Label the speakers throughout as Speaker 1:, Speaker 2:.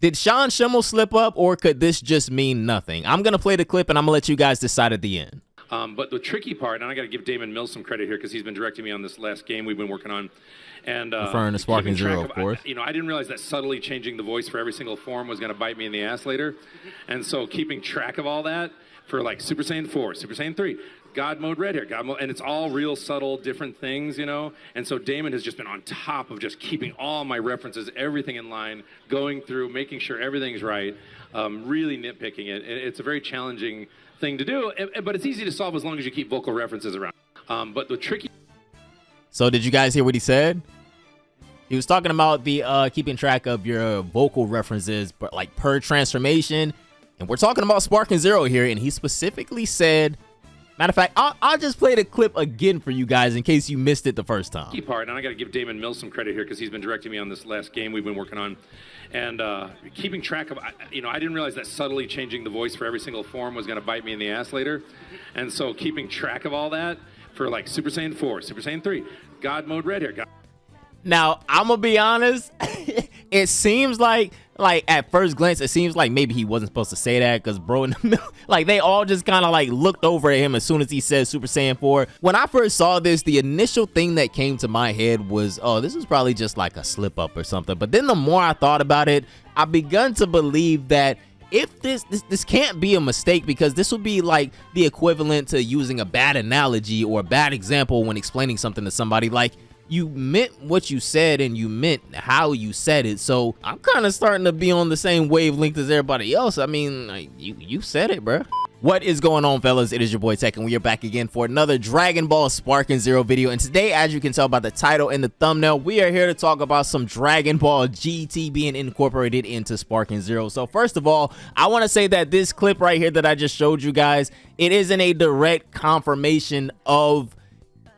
Speaker 1: Did Sean Schimmel slip up, or could this just mean nothing? I'm going to play the clip, and I'm going to let you guys decide at the end.
Speaker 2: But the tricky part, and I got to give Damon Mills some credit here because he's been directing me on this last game we've been working on. And
Speaker 1: referring to Sparking Zero, of course.
Speaker 2: I didn't realize that subtly changing the voice for every single form was going to bite me in the ass later. And so keeping track of all that for like Super Saiyan 4, Super Saiyan 3, God mode red hair, God mode, and it's all real subtle, different things, you know? And so Damon has just been on top of just keeping all my references, everything in line, going through, making sure everything's right, really nitpicking it. It's a very challenging thing to do, but it's easy to solve as long as you keep vocal references around. But the tricky...
Speaker 1: So did you guys hear what he said? He was talking about the keeping track of your vocal references, but like per transformation. And we're talking about Sparking Zero here, and he specifically said... Matter of fact, I'll just play the clip again for you guys in case you missed it the first time.
Speaker 2: Key part, and I got to give Damon Mills some credit here because he's been directing me on this last game we've been working on. And keeping track of, I didn't realize that subtly changing the voice for every single form was going to bite me in the ass later. And so keeping track of all that for like Super Saiyan 4, Super Saiyan 3, God mode red hair.
Speaker 1: Now, I'm going to be honest, it seems like at first glance, it seems like maybe he wasn't supposed to say that because bro, like they all just kind of like looked over at him as soon as he said Super Saiyan 4. When I first saw this, the initial thing that came to my head was, oh, this is probably just like a slip up or something. But then the more I thought about it, I begun to believe that if this can't be a mistake, because this would be like the equivalent to using a bad analogy or a bad example when explaining something to somebody. Like, you meant what you said and you meant how you said it. So I'm kind of starting to be on the same wavelength as everybody else. I mean, like, you said it, bro. What is going on, fellas? It is your boy Tech, and we are back again for another Dragon Ball Sparking Zero video. And today, as you can tell by the title and the thumbnail, we are here to talk about some Dragon Ball GT being incorporated into Sparking Zero. So first of all, I want to say that this clip right here that I just showed you guys, it isn't a direct confirmation of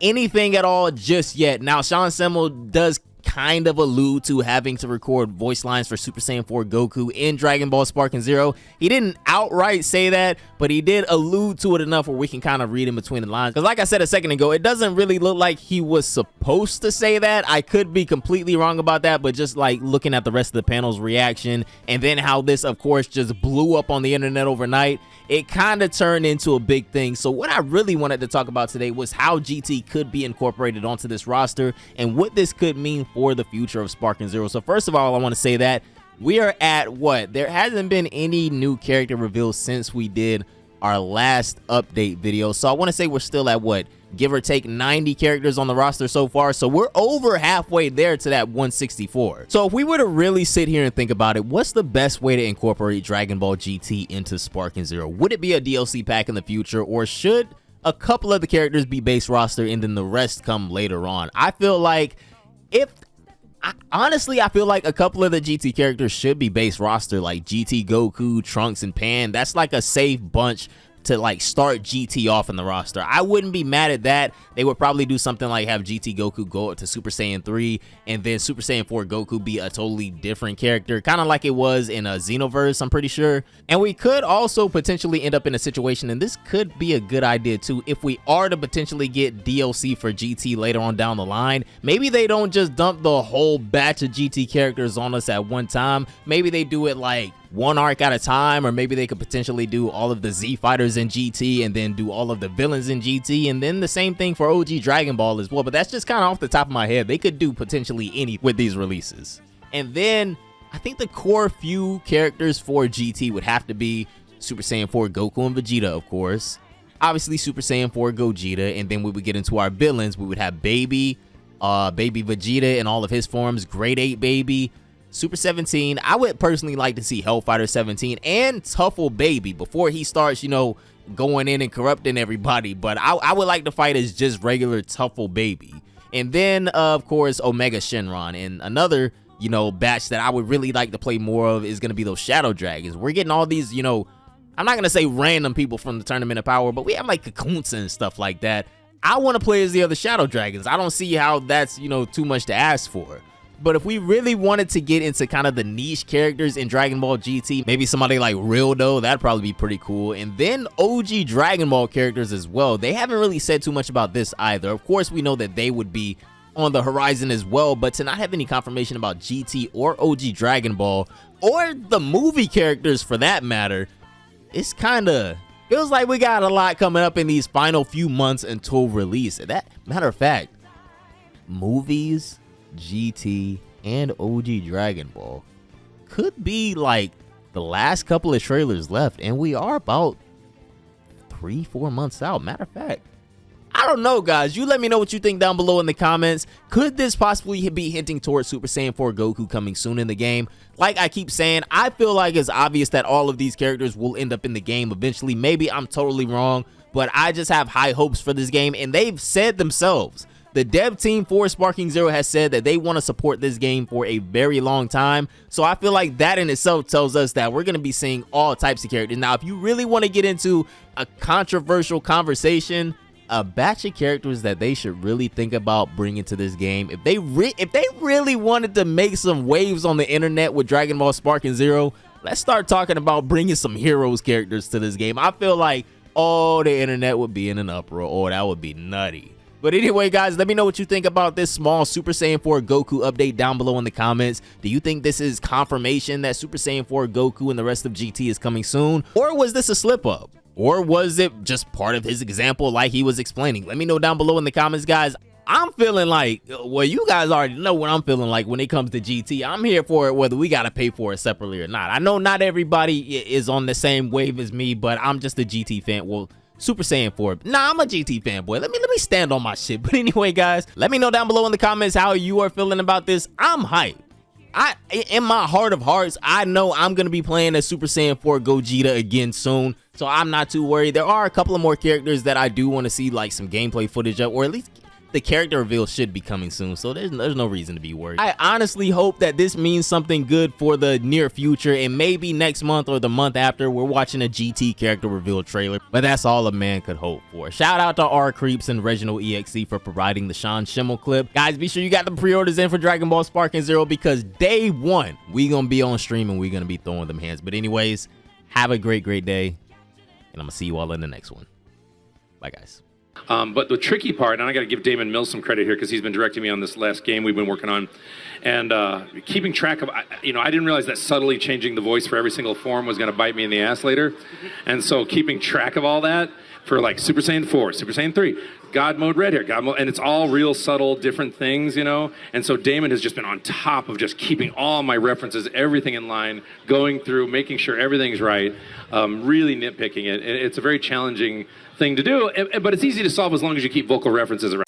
Speaker 1: anything at all just yet. Now, Sean Schimmel does kind of allude to having to record voice lines for Super Saiyan 4 Goku in Dragon Ball Sparking Zero. He didn't outright say that, but he did allude to it enough where we can kind of read in between the lines. Because like I said a second ago, it doesn't really look like he was supposed to say that. I could be completely wrong about that, but just like looking at the rest of the panel's reaction and then how this, of course, just blew up on the internet overnight, it kind of turned into a big thing. So what I really wanted to talk about today was how GT could be incorporated onto this roster and what this could mean for the future of Sparking Zero. So first of all, I want to say that we are at what? There hasn't been any new character reveals since we did our last update video. So I want to say we're still at what? Give or take 90 characters on the roster so far. So we're over halfway there to that 164. So if we were to really sit here and think about it, what's the best way to incorporate Dragon Ball GT into Sparking Zero? Would it be a DLC pack in the future, or should a couple of the characters be base roster and then the rest come later on? I feel like honestly, I feel like a couple of the GT characters should be base roster, like GT Goku, Trunks, and Pan. That's like a safe bunch to like start GT off in the roster. I wouldn't be mad at that. They would probably do something like have GT Goku go up to Super Saiyan 3 and then Super Saiyan 4 Goku be a totally different character, kind of like it was in a Xenoverse, I'm pretty sure. And we could also potentially end up in a situation, and this could be a good idea too, if we are to potentially get DLC for GT later on down the line. Maybe they don't just dump the whole batch of GT characters on us at one time. Maybe they do it like one arc at a time, or maybe they could potentially do all of the Z fighters in GT and then do all of the villains in GT, and then the same thing for OG Dragon Ball as well. But that's just kind of off the top of my head. They could do potentially any with these releases. And then I think the core few characters for GT would have to be Super Saiyan 4 Goku and Vegeta, of course. Obviously Super Saiyan 4 Gogeta, and then we would get into our villains. We would have Baby Vegeta in all of his forms, Grade 8 Baby, Super 17. I would personally like to see Hellfighter 17 and Tuffle Baby before he starts, you know, going in and corrupting everybody. But I would like to fight as just regular Tuffle Baby. And then, of course, Omega Shenron. And another, you know, batch that I would really like to play more of is going to be those Shadow Dragons. We're getting all these, you know, I'm not going to say random people from the Tournament of Power, but we have like Kakunsa and stuff like that. I want to play as the other Shadow Dragons. I don't see how that's, you know, too much to ask for. But if we really wanted to get into kind of the niche characters in Dragon Ball GT, maybe somebody like Rildo, that'd probably be pretty cool. And then OG Dragon Ball characters as well. They haven't really said too much about this either. Of course, we know that they would be on the horizon as well, but to not have any confirmation about GT or OG Dragon Ball or the movie characters for that matter, it's kind of feels like we got a lot coming up in these final few months until release. That matter of fact, movies, GT, and OG Dragon Ball could be like the last couple of trailers left, and we are about 3-4 months out. Matter of fact, I don't know, guys. You let me know what you think down below in the comments. Could this possibly be hinting towards Super Saiyan 4 Goku coming soon in the game? Like I keep saying, I feel like it's obvious that all of these characters will end up in the game eventually. Maybe I'm totally wrong, but I just have high hopes for this game, and they've said themselves, the dev team for Sparking Zero has said that they want to support this game for a very long time. So I feel like that in itself tells us that we're going to be seeing all types of characters. Now, if you really want to get into a controversial conversation, a batch of characters that they should really think about bringing to this game, if they really wanted to make some waves on the internet with Dragon Ball Sparking Zero, let's start talking about bringing some heroes characters to this game. I feel like the internet would be in an uproar. Oh, that would be nutty. But anyway, guys, let me know what you think about this small Super Saiyan 4 Goku update down below in the comments. Do you think this is confirmation that Super Saiyan 4 Goku and the rest of GT is coming soon? Or was this a slip up? Or was it just part of his example like he was explaining? Let me know down below in the comments, guys. I'm feeling like, well, you guys already know what I'm feeling like when it comes to GT. I'm here for it whether we got to pay for it separately or not. I know not everybody is on the same wave as me, but I'm just a GT fan. Well, Super Saiyan 4. Nah, I'm a GT fanboy. Let me stand on my shit. But anyway, guys, let me know down below in the comments how you are feeling about this. I'm hyped. In my heart of hearts, I know I'm going to be playing as Super Saiyan 4 Gogeta again soon, so I'm not too worried. There are a couple of more characters that I do want to see like some gameplay footage of, or at least the character reveal should be coming soon, so there's no reason to be worried. I honestly hope that this means something good for the near future, and maybe next month or the month after we're watching a GT character reveal trailer, but that's all a man could hope for. Shout out to R Creeps and Reginald EXE for providing the Sean Schimmel clip. Guys, be sure you got the pre-orders in for Dragon Ball Sparking Zero, because day one we gonna be on stream and we gonna be throwing them hands. But anyways, have a great day, and I'm gonna see you all in the next one. Bye, guys.
Speaker 2: But the tricky part, and I got to give Damon Mills some credit here because he's been directing me on this last game we've been working on, and keeping track of, I didn't realize that subtly changing the voice for every single form was going to bite me in the ass later, and so keeping track of all that for like Super Saiyan 4, Super Saiyan 3, God Mode Red here, God Mode, and it's all real subtle different things, and so Damon has just been on top of just keeping all my references, everything in line, going through, making sure everything's right, really nitpicking it. It's a very challenging thing to do, but it's easy to solve as long as you keep vocal references around.